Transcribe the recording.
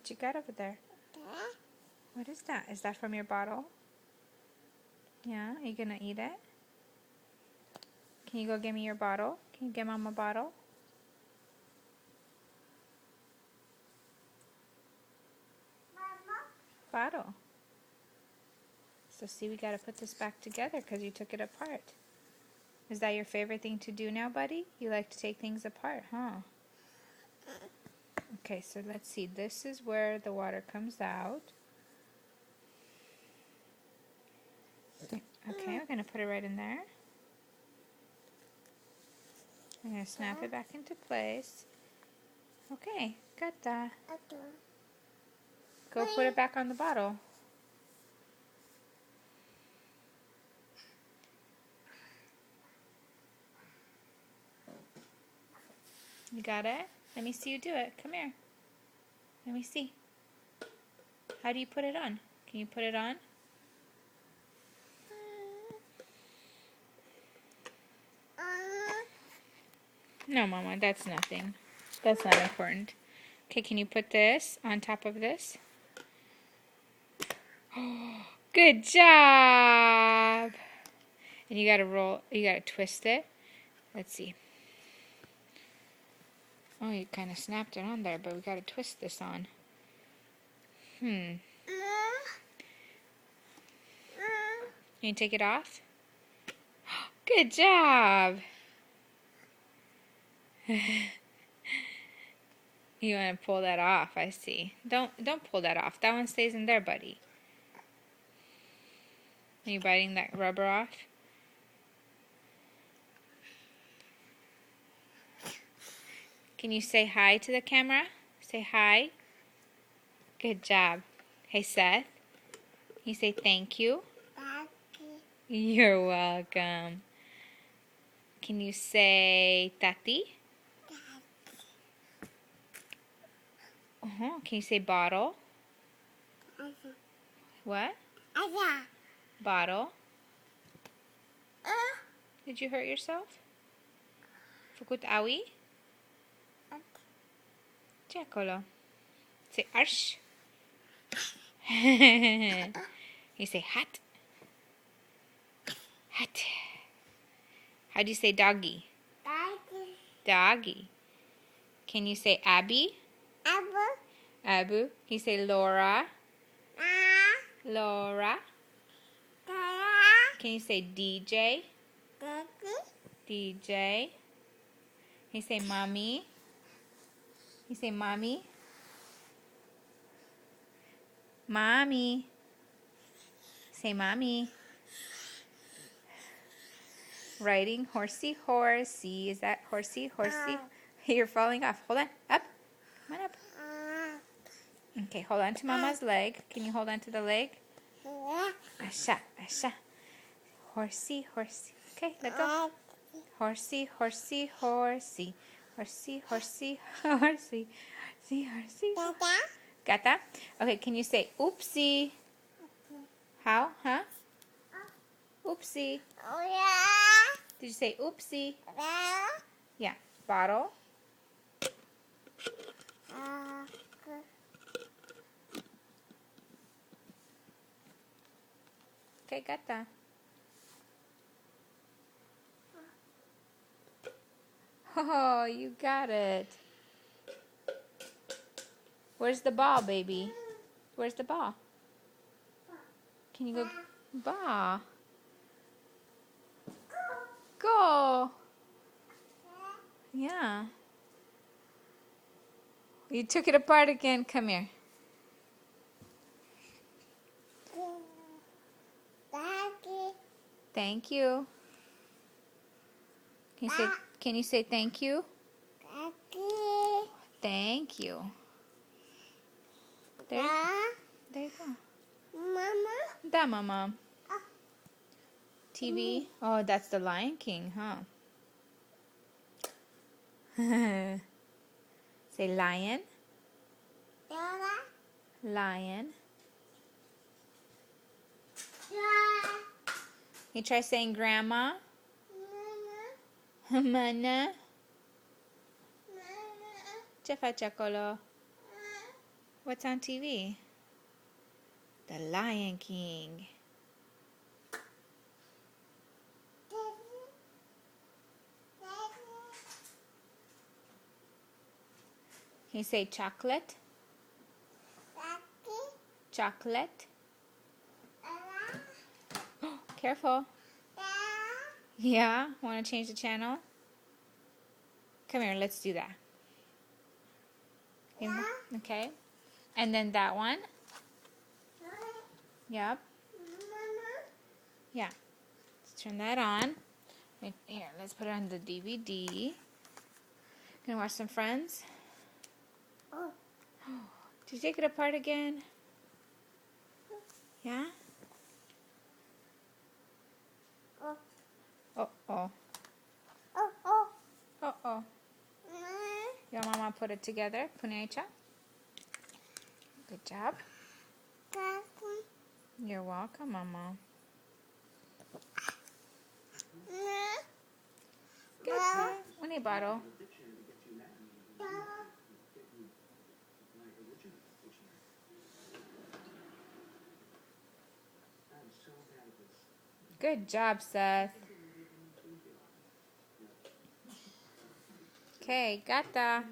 What you got over there? What is that? Is that from your bottle? Yeah, are you gonna eat it? Can you go get me your bottle? Can you get Mom a bottle? Bottle. So see, we gotta put this back together because you took it apart. Is that your favorite thing to do now, buddy? You like to take things apart, huh? Okay, so let's see. This is where the water comes out. Okay, we're gonna put it right in there. I'm gonna snap it back into place. Okay, got that. Go put it back on the bottle. You got it? Let me see you do it. Come here. Let me see. How do you put it on? Can you put it on? No, Mama, that's nothing. That's not important. Okay, can you put this on top of this? Oh, good job! And you gotta twist it. Let's see. Oh, you kind of snapped it on there, but we gotta twist this on. Can you take it off? Good job! You want to pull that off, I see. Don't pull that off. That one stays in there, buddy. Are you biting that rubber off? Can you say hi to the camera? Say hi. Good job. Hey, Seth. Can you say thank you? You're welcome. Can you say Tati? Can you say bottle? What? Bottle. Did you hurt yourself? Fukut awi? Checkolo. Say arsh. You say hat. Hat. How do you say doggy? Doggy. Can you say Abby? Abu. Can you say Laura? Laura. Can you say DJ? DJ. Can you say mommy? Can you say mommy? Mommy. Say mommy. Riding horsey, horsey. Is that horsey, horsey? You're falling off. Hold on. Up. Come on up. Okay, hold on to Mama's leg. Can you hold on to the leg? Asha, asha. Horsey, horsey. Okay, let go. Horsey, horsey, horsey. Horsey, horsey, horsey. See, horsey. Gata? Okay, can you say oopsie? How? Huh? Oopsie. Did you say oopsie? Yeah. Bottle. Okay, gata. Oh, you got it. Where's the ball, baby? Where's the ball? Can you go? Ball. Go. Yeah. You took it apart again. Come here. Thank you. Can you say thank you? Thank you. There you go. Mama? Da, Mama. TV. Oh, that's the Lion King, huh? Say lion. Lion. You try saying grandma. Mana. Ce face acolo? What's on TV? The Lion King. Can you say chocolate? Chocolate. Careful. Yeah, want to change the channel? Come here, let's do that. Okay. And then that one. Yep. Yeah. Let's turn that on. Here, let's put it on the DVD. Gonna watch some Friends. Did you take it apart again? Yeah? Uh-oh. Uh-oh. Your mama put it together. Punecha. Good job. You're welcome, Mama. Good. One bottle. Good job, Seth. Okay, gata.